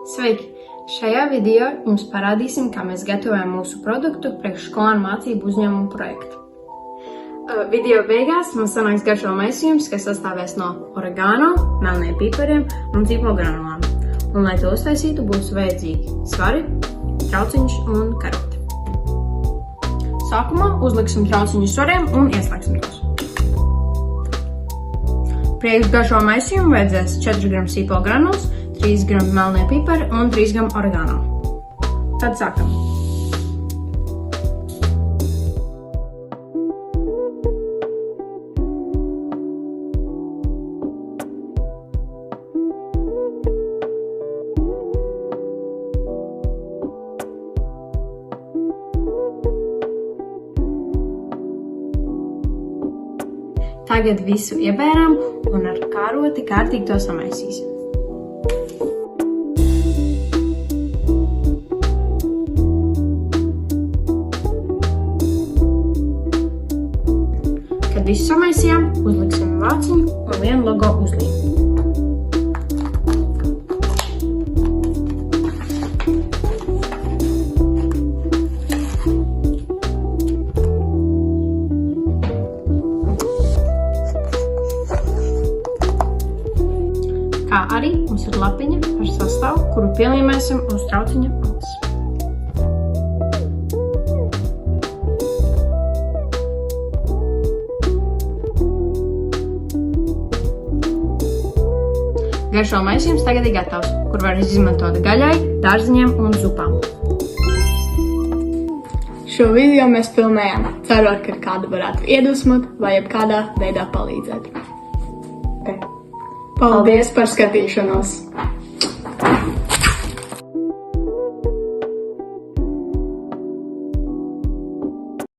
Sveiki! Šajā video jums parādīsim, kā mēs gatavojam mūsu produktu priekš skolēnu mācību uzņēmumu projektu. Video beigās mums sanāks garšo maisījums, kas sastāvēs no oregano, melniem pipariem un zīpola granulām. Un, lai to uztaisītu, būs vajadzīgi svari, trauciņš un karoti. Sākumā uzliksim trauciņus svariem un ieslēgsim tos. Priekš garšo maisījumu vajadzēs 4 g zīpola granulas, 3 g melnie pipari un 3 g oregano. Tad sākam. Tagad visu iebērām un ar karoti kārtīgi to samaisīsim. Kad visu samaisījām, uzliksim vāciņu un vienu logo uzlīm. Kā arī mums ir lapiņa ar sastāvu, kuru pielīmēsim uz trauciņa malas. Garšo maisījums tagad ir gatavs, kur var izmantot gaļai, dārziņiem un zupām. Šo video mēs filmējām, cerot, ka kādu varētu iedvesmot vai jebkādā veidā palīdzēt. Paldies par skatīšanos!